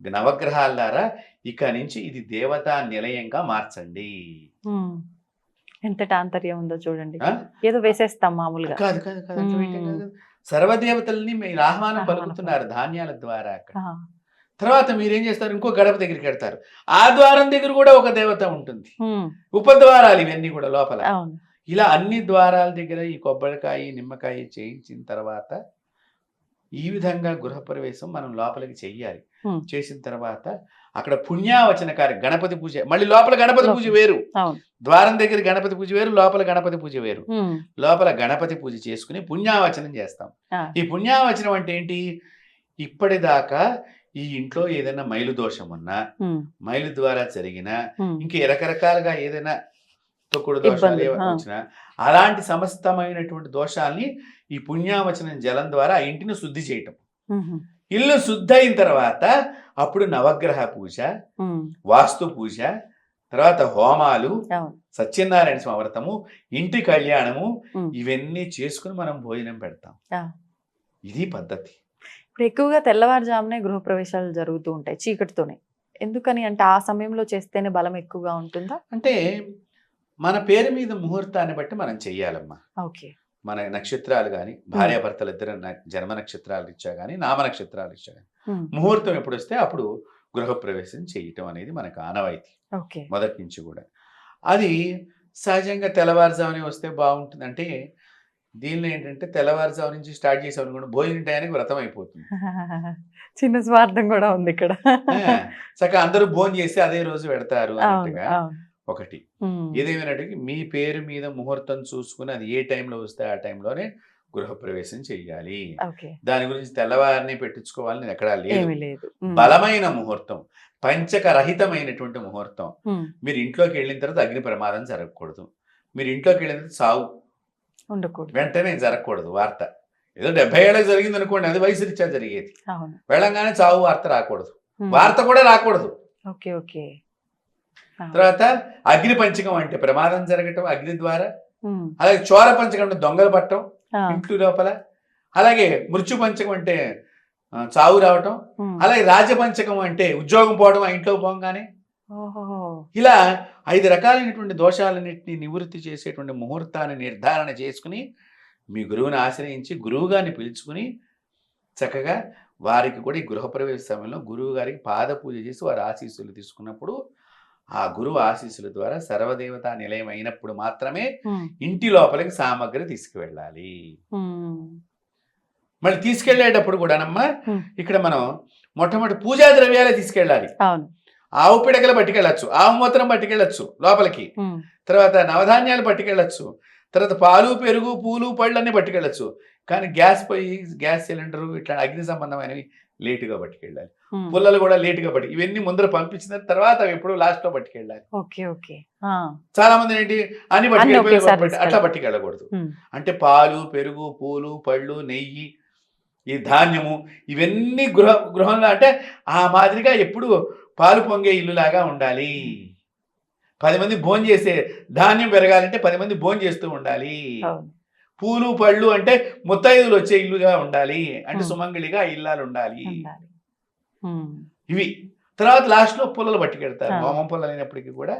నవగ్రహాల ద్వారా ఇక నుంచి ఇది దేవతా నిలయంగా మార్చండి. ఎంత తాంతర్యం ఉందో చూడండి. ఏదో వేసేస్తాం మామూలుగా. కాదు, సర్వదేవతల్ని మీరు ఆహ్వానం ఆహ్వానం పలుకుతున్నారు ధాన్యాల ద్వారా అక్కడ. ఆ, తర్వాత మీరేం చేస్తారు, ఇంకో గడప దగ్గరికి వెళ్తారు. ఆ ద్వారం దగ్గర కూడా ఒక దేవత ఉంటుంది. ఉమ్, ఉపద్వారాలు ఇవన్నీ కూడా లోపల. అవును. ఇలా అన్ని ద్వారాల దగ్గర ఈ కొబ్బరికాయ నిమ్మకాయ చేయించిన తర్వాత ఈ విధంగా గృహప్రవేశం మనం లోపలికి చెయ్యాలి. ఉమ్, చేసిన తర్వాత అక్కడ పుణ్యావచన గణపతి పూజ, మళ్ళీ లోపల గణపతి పూజ వేరు, అవును. ద్వారం దగ్గర గణపతి పూజ వేరు, లోపల గణపతి పూజ వేరు. ఉమ్, లోపల గణపతి పూజ చేసుకుని పుణ్యావచనం చేస్తాం. ఆ, ఈ పుణ్యావచనం అంటే ఏంటి, ఇప్పటిదాకా ఈ ఇంట్లో ఏదైనా మైలు దోషం ఉన్నా, ఉమ్, మైలు ద్వారా జరిగిన, ఉమ్, ఇంక రకరకాలుగా ఏదైనా తొక్కుడు దోషాలు ఇబ్బంది, ఏమైనా వచ్చినా అలాంటి సమస్తమైనటువంటి దోషాల్ని ఈ పుణ్యావచనం జలం ద్వారా ఆ ఇంటిని శుద్ధి చేయటం. ఉమ్, ఇల్లు శుద్ధి అయిన తర్వాత అప్పుడు నవగ్రహ పూజ, ఉమ్, వాస్తు పూజ, తర్వాత హోమాలు, అవును. సత్యనారాయణ స్వామి వ్రతము, ఇంటి కళ్యాణము, ఉమ్. ఇవన్నీ చేసుకుని మనం భోజనం పెడతాం. ఆ. ఇది పద్ధతి. ఇప్పుడు ఎక్కువగా తెల్లవారుజామునే గృహప్రవేశాలు జరుగుతూ ఉంటాయి చీకటితోనే. ఎందుకని అంటే ఆ సమయంలో చేస్తేనే బలం ఎక్కువగా ఉంటుందా? అంటే మన పేరు మీద ముహూర్తాన్ని బట్టి మనం చెయ్యాలమ్మా. ఓకే. మన నక్షత్రాలు కానీ, భార్యాభర్తలు ఇద్దరు జన్మ నక్షత్రాలు ఇచ్చా కానీ, నామ నక్షత్రాలు ఇచ్చా కానీ, ఉమ్, ముహూర్తం ఎప్పుడు వస్తే అప్పుడు గృహప్రవేశం చేయటం అనేది మనకు ఆనవాయితీ ఓకే. మొదటి నుంచి కూడా. అది సహజంగా తెల్లవారుజామునే వస్తే బాగుంటుంది. అంటే దీనిలో ఏంటంటే తెల్లవారుజాము నుంచి స్టార్ట్ చేసామనుకోండి, భోజనం టయానికి వ్రతం అయిపోతుంది. చిన్న స్వార్థం కూడా ఉంది ఇక్కడ. చక్కగా అందరూ భోజనం చేసి అదే రోజు పెడతారు అవును, అన్నట్టుగా అవును. ఒకటి. ఉమ్, ఏదేమైనట్టుగా మీ పేరు మీద ముహూర్తం చూసుకుని అది ఏ టైంలో వస్తే ఆ టైంలోనే గృహప్రవేశం చెయ్యాలి. ఓకే. దాని గురించి తెల్లవారిని పెట్టించుకోవాలని ఎక్కడా లేదు. ఏమీ లేదు. ఉమ్, బలమైన ముహూర్తం, పంచకరహితమైనటువంటి ముహూర్తం. ఉమ్, మీరు ఇంట్లోకి వెళ్ళిన తర్వాత అగ్ని ప్రమాదం జరగకూడదు. మీరు ఇంట్లోకి వెళ్ళిన తర్వాత సావు ఉండకూడదు. వెంటనే జరగకూడదు వార్త. ఏదో 70 ఏళ్ళకి జరిగింది అనుకోండి, అది వయసు రీత్యా జరిగేది. అవును. వెళ్ళంగానే చావు వార్త రాకూడదు, ఉమ్, వార్త కూడా రాకూడదు. Okay, okay. అవును. తర్వాత అగ్ని పంచకం అంటే ప్రమాదం జరగటం అగ్ని ద్వారా. ఉమ్, అలాగే చోర పంచకం అంటే దొంగలు పట్టడం ఆ, ఇంటి లోపల. అలాగే మృత్యు పంచకం అంటే చావు రావటం. ఉమ్, అలాగే రాజపంచకం అంటే ఉద్యోగం పోవడం ఆ ఇంట్లో పోగానే. ఓహో. ఇలా 5 రకాలైనటువంటి దోషాలన్నింటినీ నివృత్తి చేసేటువంటి ముహూర్తాన్ని నిర్ధారణ చేసుకుని మీ గురువుని ఆశ్రయించి గురువు గారిని పిలుచుకుని చక్కగా వారికి కూడా ఈ గృహప్రవేశ సమయంలో గురువు గారికి పాద పూజ చేసి వారి ఆశీస్సులు తీసుకున్నప్పుడు ఆ గురువు ఆశీస్సుల ద్వారా సర్వదేవతా నిలయం అయినప్పుడు మాత్రమే ఉమ్, ఇంటి లోపలికి సామగ్రి తీసుకువెళ్ళాలి. ఉమ్, మళ్ళీ తీసుకెళ్లేటప్పుడు కూడానమ్మా Hmm. ఇక్కడ మనం మొట్టమొదటి పూజా ద్రవ్యాలే తీసుకెళ్ళాలి. అవును. ఆవు పిడకలు పట్టుకెళ్ళచ్చు, ఆవు మూత్రం పట్టుకెళ్ళచ్చు లోపలికి, ఉమ్, తర్వాత నవధాన్యాలు పట్టుకెళ్ళచ్చు, తర్వాత పాలు పెరుగు పూలు పళ్ళు అన్నీ పట్టుకెళ్ళచ్చు. కానీ గ్యాస్ పొయ్యి, గ్యాస్ సిలిండరు ఇట్లా అగ్ని సంబంధమైనవి లేటుగా పట్టుకెళ్ళాలి. ఉమ్, పుల్లలు కూడా లేటుగా ఇవన్నీ ముందర పంపించిన తర్వాత అవి ఎప్పుడు లాస్ట్లో పట్టుకెళ్ళాలి. Okay, okay. ఆ, చాలా మంది ఏంటి అన్ని ఒకేసారి పట్టుకెళ్ళిపోయి అట్లా తీసుకెళ్ళాలి. పట్టుకెళ్ళకూడదు. ఉమ్, అంటే పాలు పెరుగు పూలు పళ్ళు నెయ్యి ఈ ధాన్యము ఇవన్నీ గృహంలో అంటే ఆ మాదిరిగా ఎప్పుడు పాలు పొంగే ఇల్లులాగా ఉండాలి. 10 మంది భోజనం చేసే ధాన్యం పెరగాలంటే 10 మంది భోజనం చేస్తూ ఉండాలి. అవును. పూలు పళ్ళు అంటే ముత్తైదులు వచ్చే ఇల్లుగా ఉండాలి. అంటే Hmm. సుమంగళిగా ఇల్లాలు ఉండాలి. ఉండాలి. ఉమ్, ఇవి తర్వాత లాస్ట్లో పుల్లలు పట్టుకెళ్తారు. Ah. హోమం పుల్లలు అయినప్పటికీ కూడా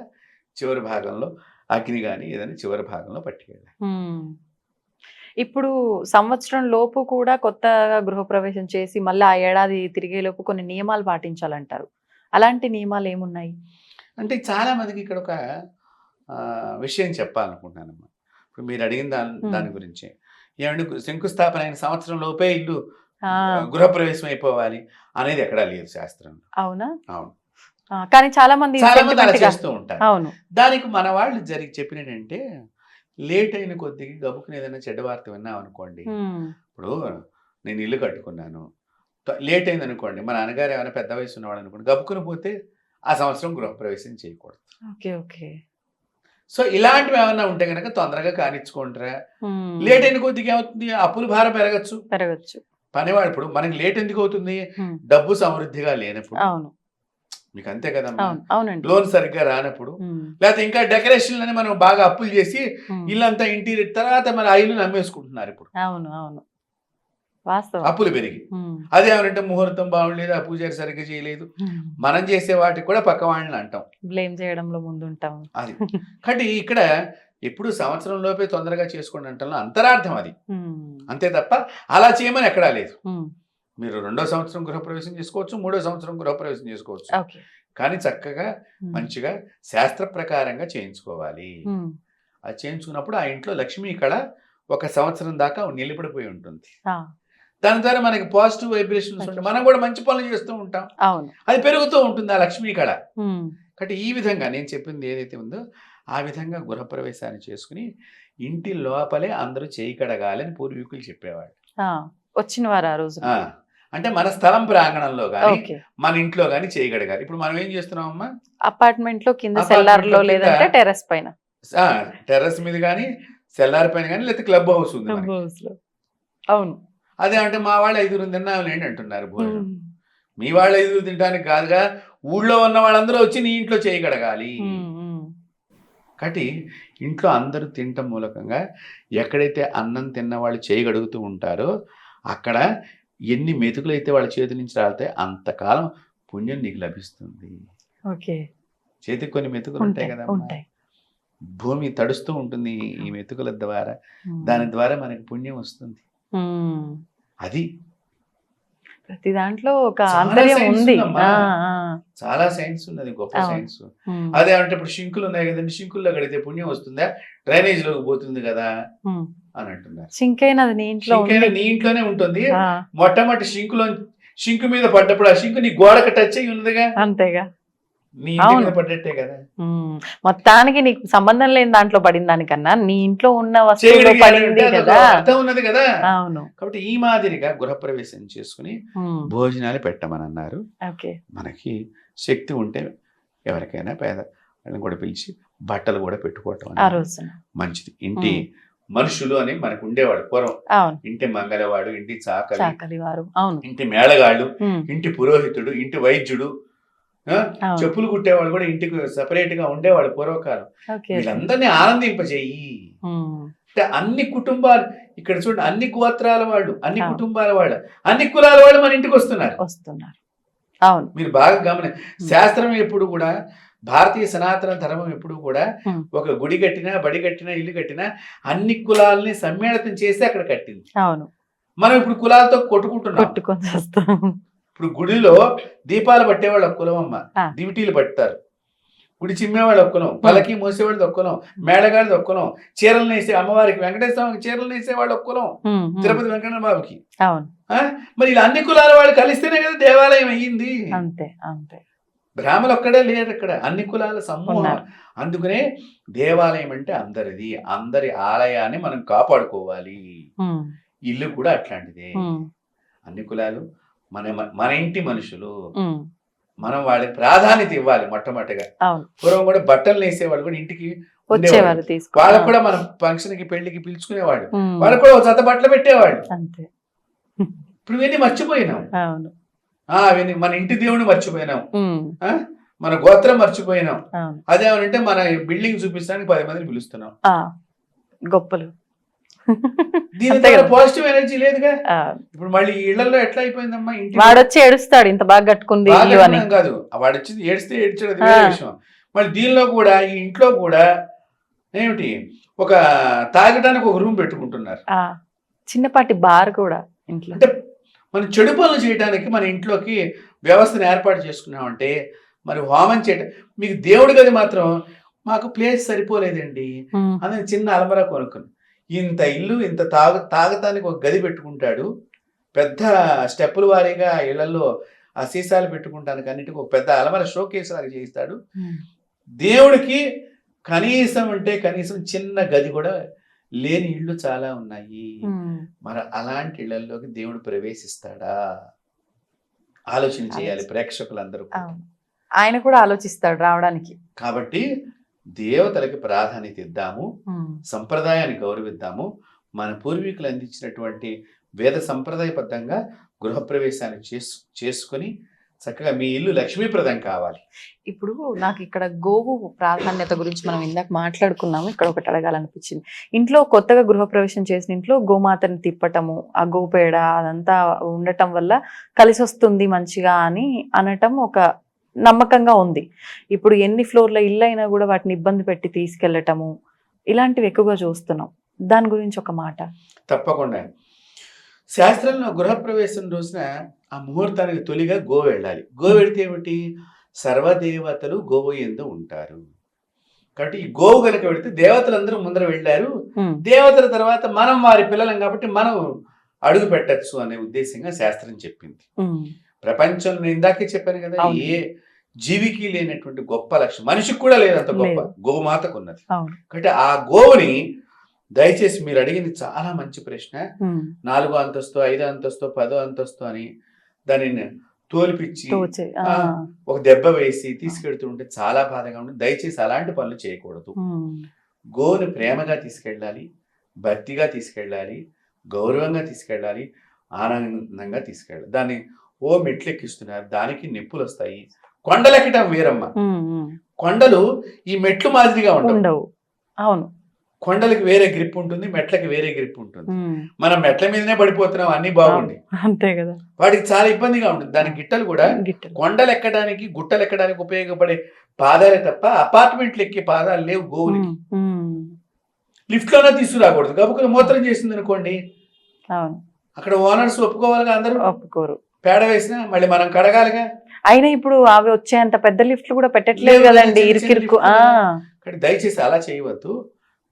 చివరి భాగంలో అగ్ని కానీ ఏదైనా చివరి భాగంలో పట్టుకెళ్ళాలి. ఉమ్. ఇప్పుడు సంవత్సరం లోపు కూడా కొత్తగా గృహప్రవేశం చేసి మళ్ళీ ఆ ఏడాది తిరిగే లోపు కొన్ని నియమాలు పాటించాలంటారు. అలాంటి నియమాలు ఏమున్నాయి? అంటే చాలా మందికి ఇక్కడ ఒక విషయం చెప్పాలనుకుంటున్నానమ్మా. ఇప్పుడు మీరు అడిగిన దాని గురించి ఏమంటే శంకుస్థాపన అయిన సంవత్సరం లోపే ఇల్లు ఆ, గృహప్రవేశం అయిపోవాలి అనేది ఎక్కడా లేదు శాస్త్రంలో. అవునా? అవును, ఆ, కానీ చాలా మంది చాలా మంది అలా sentiment గా- చేస్తూ ఉంటారు. అవును. దానికి మన వాళ్ళు చెప్పినట్టంటే లేట్ అయిన కొద్దిగా గబుకుని ఏదైనా చెడ్డ వార్త విన్నాం అనుకోండి. ఉమ్, ఇప్పుడు నేను ఇల్లు కట్టుకున్నాను, లేట్ అయింది అనుకోండి, మా నాన్నగారు ఏమైనా పెద్ద వయసు ఉన్నవాడు అనుకోండి, గబుకుని పోతే ఆ సంవత్సరం గృహప్రవేశం చేయకూడదు. Okay, okay. సో ఇలాంటివి ఏమైనా ఉంటే కనుక తొందరగా కానిచ్చుకుంటారా. ఉమ్, లేట్ అయిన కొద్దిగా ఏమవుతుంది, అప్పుల భారం పెరగచ్చు. పెరగచ్చు. పనివాడు ఇప్పుడు మనకి లేట్ ఎందుకు అవుతుంది, ఉమ్, డబ్బు సమృద్ధిగా లేనప్పుడు. అవును, మీకు అంతే కదమ్మా, అవును, అవునండి. లోన్ సరిగ్గా రానప్పుడు, ఉమ్, లేకపోతే ఇంకా డెకరేషన్ అని మనం బాగా అప్పులు చేసి ఉమ్, ఇల్లంతా ఇంటీరియర్ తర్వాత మన ఆ ఇల్లు నమ్మేసుకుంటున్నారు. ఇప్పుడు అవును, అవును, వాస్తవం. అప్పులు పెరిగి ఉమ్, అదేమంటే ముహూర్తం బాగుండలేదు, ఆ పూజారి సరిగ్గా చేయలేదు, ఉమ్, మనం చేసే వాటికి కూడా పక్క వాళ్ళని అంటాం. బ్లేమ్ చేయడంలో ముందుంటాం. అది కాబట్టి ఇక్కడ ఎప్పుడు సంవత్సరం లోపే తొందరగా చేసుకోండి అంటే అంతరార్థం అది, అంతే తప్ప అలా చేయమని ఎక్కడా లేదు. మీరు 2వ సంవత్సరం గృహప్రవేశం చేసుకోవచ్చు, 3వ సంవత్సరం గృహప్రవేశం చేసుకోవచ్చు, కానీ చక్కగా మంచిగా శాస్త్ర ప్రకారంగా చేయించుకోవాలి. అది చేయించుకున్నప్పుడు ఆ ఇంట్లో లక్ష్మీ కళ 1 సంవత్సరం దాకా నిలబడిపోయి ఉంటుంది. దాని ద్వారా మనకి పాజిటివ్ వైబ్రేషన్స్ ఉంటాయి, మనం కూడా మంచి పనులు చేస్తూ ఉంటాం, అది పెరుగుతూ ఉంటుంది ఆ లక్ష్మీ కళ. కాబట్టి ఈ విధంగా నేను చెప్పింది ఏదైతే ఉందో ఆ విధంగా గృహప్రవేశాన్ని చేసుకుని ఇంటి లోపలే అందరూ చేయి కడగాలి అని పూర్వీకులు చెప్పేవాళ్ళు. వచ్చిన వారు ఆ రోజు అంటే మన స్థలం ప్రాంగణంలో కానీ మన ఇంట్లో కానీ చేయి కడగాలి. ఇప్పుడు మనం ఏం చేస్తున్నాం అమ్మా, అపార్ట్మెంట్ లో కింద సెల్లార్ లో లేదంటే టెర్రస్ పైన, టెర్రస్ మీద కానీ సెల్లార్ పైన కానీ లేకపోతే క్లబ్ హౌస్ ఉంది. అవును, అదే అంటే మా వాళ్ళు 5 తిన్నాంలేండి అంటున్నారు భోజనం. మీ వాళ్ళు 5 తినడానికి కాదుగా, ఊళ్ళో ఉన్న వాళ్ళందరూ వచ్చి నీ ఇంట్లో చేయి కడగాలి. కాబట్టి ఇంట్లో అందరూ తినటం మూలకంగా ఎక్కడైతే అన్నం తిన్న వాళ్ళు చేయి కడుగుతూ ఉంటారో అక్కడ ఎన్ని మెతుకులు అయితే వాళ్ళ చేతి నుంచి రాలితే అంతకాలం పుణ్యం నీకు లభిస్తుంది. చేతికి కొన్ని మెతుకులు ఉంటాయి కదా, భూమి తడుస్తూ ఉంటుంది ఈ మెతుకుల ద్వారా, దాని ద్వారా మనకి పుణ్యం వస్తుంది. అది ప్రతి దాంట్లో ఒక ఆంతర్యం ఉంది, చాలా సైన్స్ ఉన్నది, గొప్ప సైన్స్. అదే అంటే ఇప్పుడు షింకులు ఉన్నాయి కదండి, షింకుల్లో కడితే పుణ్యం వస్తుందా, డ్రైనేజ్ లోకి పోతుంది కదా అని అంటున్నారు. నీ ఇంట్లోనే ఉంటుంది. మొట్టమొదటి షింకు మీద పడ్డప్పుడు ఆ షింకు నీ గోడకు టచ్ అయ్యి ఉన్నదిగా, అంతేగా, నీ ఇంటి మీద పడ్డట్టే కదా. మొత్తానికి నీకు సంబంధం లేని దాంట్లో పడిన దానికన్నా నీ ఇంట్లో ఉన్న వస్తువులో పడింది కదా, ఉన్నది కదా. అవును, కాబట్టి ఈ మాదిరిగా గృహప్రవేశం చేసుకుని భోజనాలు పెట్టమని అన్నారు. మనకి శక్తి ఉంటే ఎవరికైనా పేద వాళ్ళని కూడా పిలిచి బట్టలు కూడా పెట్టుకోవటం మంచిది. ఇంటి మనుషులు అని మనకు ఉండేవాడు పూర్వం, ఇంటి మంగళవాడు, ఇంటి చాకలి వారు, ఇంటి మేళగాళ్ళు, ఇంటి పురోహితుడు, ఇంటి వైద్యుడు, చెప్పులు కుట్టేవాళ్ళు కూడా ఇంటికి సెపరేట్ గా ఉండేవాడు పూర్వకాలం. వీళ్ళందరినీ ఆనందింపజేయి అంటే అన్ని కుటుంబాలు, ఇక్కడ చూడండి అన్ని గోత్రాల వాళ్ళు, అన్ని కుటుంబాల వాళ్ళు, అన్ని కులాల వాళ్ళు మన ఇంటికి వస్తున్నారు. అవును, మీరు బాగా శాస్త్రం ఎప్పుడు కూడా, భారతీయ సనాతన ధర్మం ఎప్పుడు కూడా ఒక గుడి కట్టినా, బడి కట్టినా, ఇల్లు కట్టినా అన్ని కులాలని సమ్మేళనం చేసి అక్కడ కట్టింది. అవును, మనం ఇప్పుడు కులాలతో కొట్టుకుంటున్నాం. ఇప్పుడు గుడిలో దీపాలు పట్టేవాళ్ళు ఒక కులం అమ్మ, దివిటీలు పట్టారు. గుడి చిమ్మేవాళ్ళు ఒక కులం, పలకి మోసేవాళ్ళు ఒక కులం, మేళగాడిది ఒక కులం, చీరలు నేసే అమ్మవారికి వెంకటేశ్వరకి చీరలు నేసేవాళ్ళు ఒక కులం, తిరుపతి వెంకట బాబుకి. మరి ఇలా అన్ని కులాల వాళ్ళు కలిస్తేనే కదా దేవాలయం అయ్యింది. బ్రాహ్మలు ఒక్కడే లేరు అక్కడ, అన్ని కులాల సమూహం. అందుకనే దేవాలయం అంటే అందరిది, అందరి ఆలయాన్ని మనం కాపాడుకోవాలి. ఇల్లు కూడా అట్లాంటిదే, అన్ని కులాలు మన ఇంటి మనుషులు, మనం వాళ్ళకి ప్రాధాన్యత ఇవ్వాలి. మొట్టమొదటిగా పూర్వం కూడా బట్టలు వేసేవాళ్ళు కూడా ఇంటికి వచ్చేవాళ్ళు, వాళ్ళకు కూడా మనం ఫంక్షన్ కి పెళ్లికి పిలుచుకునేవాడు, వాళ్ళకు కూడా ఒక జత బట్టలు పెట్టేవాళ్ళు. ఇప్పుడు ఇవన్నీ మర్చిపోయినాం, మన ఇంటి దేవుని మర్చిపోయినాం, మన గోత్రం మర్చిపోయినాం. అదేమనంటే మన బిల్డింగ్ చూపించడానికి 10 మందిని పిలుస్తున్నాం, గొప్పలు. దీని ద్వారా పాజిటివ్ ఎనర్జీ లేదుగా. ఇప్పుడు మళ్ళీ ఇళ్లలో ఎట్లా అయిపోయిందమ్మా, ఇంటి వాడు వచ్చి ఏడుస్తాడు ఇంత బాగా కట్టుకుంది కాదు, వాడు వచ్చి ఏడిస్తే ఏడ్చాడు, అది వేరే విషయం. మళ్ళీ దీనిలో కూడా ఈ ఇంట్లో కూడా ఏమిటి, ఒక తాగడానికి ఒక రూమ్ పెట్టుకుంటున్నారు, చిన్నపాటి బార్ కూడా ఇంట్లో. అంటే మనం చెడు పనులు చేయడానికి మన ఇంట్లోకి వ్యవస్థను ఏర్పాటు చేసుకున్నామంటే, మరి హోమం చేయడం, మీకు దేవుడి గది మాత్రం మాకు ప్లేస్ సరిపోలేదండి అని చిన్న అలమరా కొనుక్కుని, ఇంత ఇల్లు ఇంత తాగటానికి ఒక గది పెట్టుకుంటాడు, పెద్ద స్టెప్పుల వారీగా ఇళ్లలో ఆ సీసాలు పెట్టుకుంటానికి అన్నిటికీ ఒక పెద్ద అలమర షోకేస్ లాగా చేయిస్తాడు. దేవుడికి కనీసం అంటే కనీసం చిన్న గది కూడా లేని ఇళ్ళు చాలా ఉన్నాయి. మరి అలాంటి ఇళ్లలోకి దేవుడు ప్రవేశిస్తాడా, ఆలోచన చేయాలి ప్రేక్షకులందరూ. ఆయన కూడా ఆలోచిస్తాడు రావడానికి. కాబట్టి దేవతలకి ప్రాధాన్యత ఇద్దాము, సంప్రదాయాన్ని గౌరవిద్దాము. మన పూర్వీకులు అందించినటువంటి వేద సంప్రదాయబద్ధంగా గృహప్రవేశాన్ని చేసుకుని చక్కగా మీ ఇల్లు లక్ష్మీప్రదం కావాలి. ఇప్పుడు నాకు ఇక్కడ గోవు ప్రాధాన్యత గురించి మనం ఇందాక మాట్లాడుకున్నాము, ఇక్కడ ఒకటి అడగాలనిపించింది. ఇంట్లో కొత్తగా గృహప్రవేశం చేసిన ఇంట్లో గోమాతని తిప్పటము, ఆ గోపేడ అదంతా ఉండటం వల్ల కలిసి వస్తుంది మంచిగా అని అనటం ఒక నమ్మకంగా ఉంది. ఇప్పుడు ఎన్ని ఫ్లోర్ల ఇల్లు అయినా కూడా వాటిని ఇబ్బంది పెట్టి తీసుకెళ్లటము, ఇలాంటివి ఎక్కువగా చూస్తున్నాం. దాని గురించి ఒక మాట. తప్పకుండా. శాస్త్రంలో గృహప్రవేశం రోజున ఆ ముహూర్తానికి తొలిగా గో వెళ్ళాలి. గో వెళితే ఏమిటి? సర్వదేవతలు గోవు యందు ఉంటారు. కాబట్టి ఈ గోవు కనుక వెళితే దేవతలందరూ ముందర వెళ్ళారు, దేవతల తర్వాత మనం వారి పిల్లలం కాబట్టి మనం అడుగు పెట్టచ్చు అనే ఉద్దేశంగా శాస్త్రం చెప్పింది. ప్రపంచంలో నేను ఇందాకే చెప్పాను కదా, ఏ జీవికి లేనటువంటి గొప్ప లక్ష్యం మనిషికి కూడా లేదంత గొప్ప గోమాతకు ఉన్నది. కాబట్టి ఆ గోవుని దయచేసి మీరు అడిగింది చాలా మంచి ప్రశ్న. 4వ అంతస్తు, 5వ అంతస్తు, 10వ అంతస్తు అని దానిని తోలిపిచ్చి ఒక దెబ్బ వేసి తీసుకెళ్తుంటే చాలా బాధగా ఉంటుంది. దయచేసి అలాంటి పనులు చేయకూడదు. గోవుని ప్రేమగా తీసుకెళ్ళాలి, భక్తిగా తీసుకెళ్ళాలి, గౌరవంగా తీసుకెళ్ళాలి, ఆనందంగా తీసుకెళ్ళాలి. దాన్ని ఓ మెట్లు ఎక్కిస్తున్నారు, దానికి నొప్పులు వస్తాయి. కొండలెక్కటం వేరమ్మ. కొండలు ఈ మెట్లు మాదిరిగా ఉండవు. అవును, కొండలకి వేరే గ్రిప్ ఉంటుంది, మెట్లకి వేరే గ్రిప్ ఉంటుంది. మనం మెట్ల మీదనే పడిపోతున్నాం అన్ని బాగుండి, అంతే కదా. వాటికి చాలా ఇబ్బందిగా ఉంటుంది. దాని గిట్టలు కూడా కొండలు ఎక్కడానికి గుట్టలు ఎక్కడానికి ఉపయోగపడే పాదాలే తప్ప అపార్ట్మెంట్లు ఎక్కే పాదాలు లేవు గోవులకి. లిఫ్ట్ లోనే తీసుకురాకూడదు. గబుకుని మూత్రం చేసింది అనుకోండి, అక్కడ ఓనర్స్ ఒప్పుకోవాలిగా, అందరూ ఒప్పుకోరు. పేడ వేసినా మళ్ళీ మనం కడగాలిగా. అయినా ఇప్పుడు అవి వచ్చేంత పెద్ద లిఫ్ట్లు కూడా పెట్టట్లేదు కదండి, ఇరుకిరుకు. దయచేసి అలా చేయవద్దు.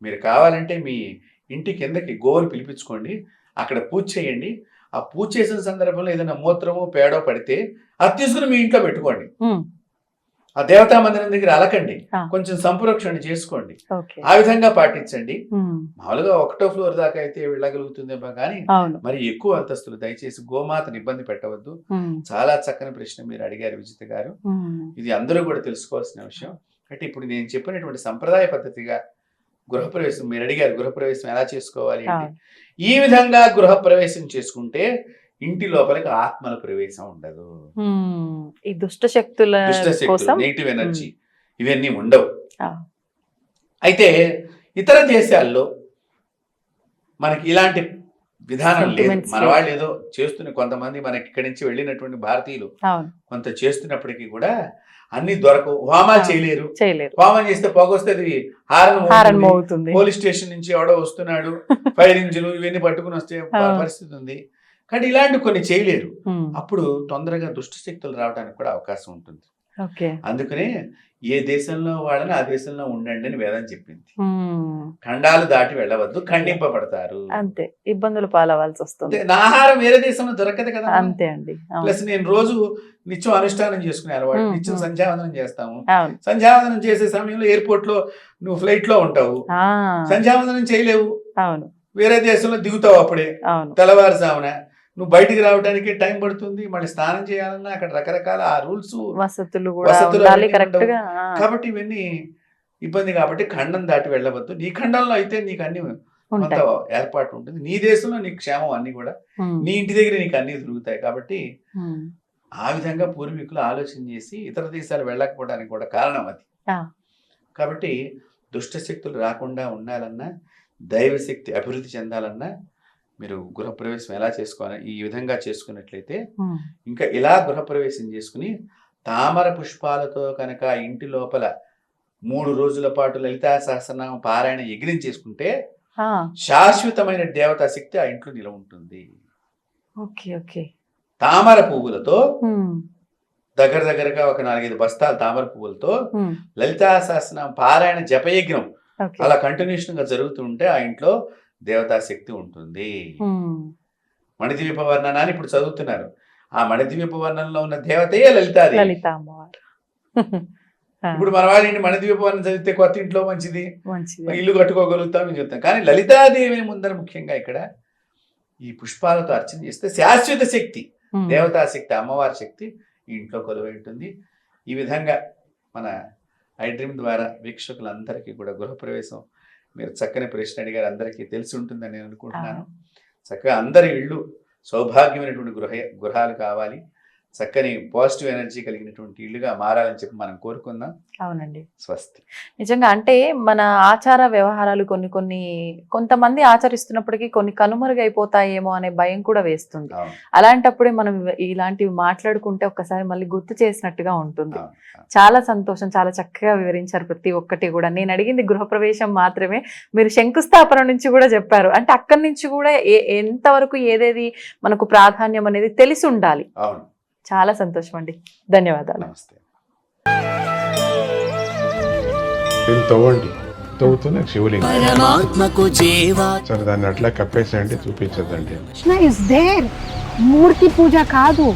మీరు కావాలంటే మీ ఇంటి కిందకి గోవులు పిలిపించుకోండి, అక్కడ పూజ చేయండి. ఆ పూజ చేసిన సందర్భంలో ఏదైనా మూత్రమో పేడో పడితే అది తీసుకుని మీ ఇంట్లో పెట్టుకోండి. ఆ దేవతా మందిరం దగ్గర అలకండి, కొంచెం సంప్రోక్షణ చేసుకోండి. ఆ విధంగా పాటించండి. మామూలుగా 1వ ఫ్లోర్ దాకా అయితే వెళ్ళగలుగుతుందేమో కానీ మరి ఎక్కువ అంతస్తులు దయచేసి గోమాతను ఇబ్బంది పెట్టవద్దు. చాలా చక్కని ప్రశ్న మీరు అడిగారు విజిత గారు. ఇది అందరూ కూడా తెలుసుకోవాల్సిన విషయం. అంటే ఇప్పుడు నేను చెప్పినటువంటి సంప్రదాయ పద్ధతిగా గృహప్రవేశం మీరు అడిగారు, గృహప్రవేశం ఎలా చేసుకోవాలి అంటే ఈ విధంగా గృహప్రవేశం చేసుకుంటే ఇంటి లోపలికి ఆత్మల ప్రవేశం ఉండదు. ఈ దుష్ట శక్తులు, నెగిటివ్ ఎనర్జీ ఇవన్నీ ఉండవు. అయితే ఇతర దేశాల్లో మనకి ఇలాంటి విధానం లేదు. మన వాళ్ళు ఏదో చేస్తున్న కొంతమంది మనకి ఇక్కడి నుంచి వెళ్ళినటువంటి భారతీయులు కొంత చేస్తున్నప్పటికీ కూడా అన్ని దొరకవు. హోమాలు చేయలేరు. హోమం చేస్తే పొగొస్తే హారన్ మోగుతుంది. పోలీస్ స్టేషన్ నుంచి ఎవడో వస్తున్నాడు, ఫైర్ ఇంజిన్ ఇవన్నీ పట్టుకుని వస్తే పరిస్థితి ఉంది. కానీ ఇలాంటి కొన్ని చేయలేరు. అప్పుడు తొందరగా దుష్ట శక్తులు రావడానికి కూడా అవకాశం ఉంటుంది. అందుకనే ఏ దేశంలో వాళ్ళని ఆ దేశంలో ఉండండి అని వేదం చెప్పింది. ఖండాలు దాటి వెళ్ళవద్దు, ఖండింపబడతారు, అంతే, ఇబ్బందులు పాలవాల్సి వస్తుంది. ఆహారం వేరే దేశంలో దొరకదు కదా. అంతే అండి. ప్లస్ నేను రోజు నిత్యం అనుష్ఠానం చేసుకునే అలవాటు, నిత్యం సంధ్యావందనం చేస్తాము. సంధ్యావందనం చేసే సమయంలో ఎయిర్పోర్ట్ లో నువ్వు ఫ్లైట్ లో ఉంటావు, సంధ్యావందనం చేయలేవు. అవును, వేరే దేశంలో దిగుతావు అప్పుడే తెల్లవారుజామున. నువ్వు బయటికి రావడానికి టైం పడుతుంది, మళ్ళీ స్నానం చేయాలన్నా అక్కడ రకరకాల ఆ రూల్స్ వసతులు కాబట్టి ఇవన్నీ ఇబ్బంది. కాబట్టి ఖండం దాటి వెళ్ళవద్దు. నీ ఖండంలో అయితే నీకు అన్ని కొంత ఏర్పాటు ఉంటుంది. నీ దేశంలో నీకు క్షేమం అన్ని కూడా, నీ ఇంటి దగ్గర నీకు అన్ని దొరుకుతాయి. కాబట్టి ఆ విధంగా పూర్వీకులు ఆలోచన చేసి ఇతర దేశాలు వెళ్ళకపోవడానికి కూడా కారణం అది. కాబట్టి దుష్ట శక్తులు రాకుండా ఉండాలన్నా, దైవశక్తి అభివృద్ధి చెందాలన్నా మీరు గృహప్రవేశం ఎలా చేసుకోవాలి, ఈ విధంగా చేసుకున్నట్లయితే ఇంకా ఇలా గృహప్రవేశం చేసుకుని తామర పుష్పాలతో కనుక ఇంటి లోపల 3 రోజుల పాటు లలితా సహస్రనామ పారాయణ యజ్ఞం చేసుకుంటే శాశ్వతమైన దేవతా శక్తి ఆ ఇంట్లో నిలవ ఉంటుంది. తామర పువ్వులతో దగ్గరగా ఒక 4-5 బస్తాలు తామర పువ్వులతో లలితా సహస్రనామ పారాయణ జపయజ్ఞం అలా కంటిన్యూషన్ గా జరుగుతుంటే ఆ ఇంట్లో దేవతా శక్తి ఉంటుంది. మణిద్వీప వర్ణనాన్ని ఇప్పుడు చదువుతున్నారు. ఆ మణిద్వీప వర్ణంలో ఉన్న దేవతయే లలితాదేవి. ఇప్పుడు మన వాళ్ళ మణిద్వీప వర్ణం చదివితే కొత్త ఇంట్లో మంచిది, ఇల్లు కట్టుకోగలుగుతాం అని చెప్తాం. కానీ లలితాదేవిని ముందర ముఖ్యంగా ఇక్కడ ఈ పుష్పాలతో అర్చన చేస్తే శాశ్వత శక్తి, దేవతా శక్తి, అమ్మవారి శక్తి ఇంట్లో కొలువై ఉంటుంది. ఈ విధంగా మన ఐడ్రీమ్ ద్వారా వీక్షకులందరికీ కూడా గృహప్రవేశం మీరు చక్కని ప్రశ్న అడిగారు, అందరికీ తెలిసి ఉంటుందని నేను అనుకుంటున్నాను. చక్కగా అందరి ఇళ్ళు సౌభాగ్యమైనటువంటి గృహాలు కావాలి, చక్కని పాజిటివ్ ఎనర్జీ కలిగినటువంటి ఇల్లుగా మారాలని చెప్పి మనం కోరుకుందాం. అవునండి. స్వస్తి. నిజంగా అంటే మన ఆచార వ్యవహారాలు కొంతమంది ఆచరిస్తున్నప్పటికీ కొన్ని కనుమరుగైపోతాయేమో అనే భయం కూడా వేస్తుంది. అవును, అలాంటప్పుడే మనం ఇలాంటివి మాట్లాడుకుంటే ఒక్కసారి మళ్ళీ గుర్తు చేసినట్టుగా ఉంటుంది. అవును, అవును. చాలా సంతోషం, చాలా చక్కగా వివరించారు ప్రతి ఒక్కటి కూడా. నేను అడిగింది గృహప్రవేశం మాత్రమే, మీరు శంకుస్థాపన నుంచి కూడా చెప్పారు. అంటే అక్కడి నుంచి కూడా ఎంతవరకు ఏదేది మనకు ప్రాధాన్యం అనేది తెలిసి ఉండాలి. అవును. చాలా సంతోషం అండి, ధన్యవాదాలు. నమస్తే. దీన్ని తవ్వండి, తవ్వుతూనే శివలింగం. పరమాత్మకు జీవా సరే దాన్ని అట్లా కప్పేసేయండి, చూపించదండి. Krishna is there. మూర్తి పూజ కాదు,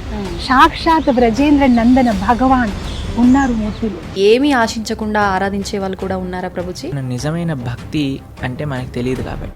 సాక్షాత్ బ్రజేంద్ర నందన భగవాన్ ఉన్నారు మూర్తిలో. ఏమీ ఆశించకుండా ఆరాధించే వాళ్ళు కూడా ఉన్నారా ప్రభుజీ? నిజమైన భక్తి అంటే మనకు తెలియదు కాబట్టి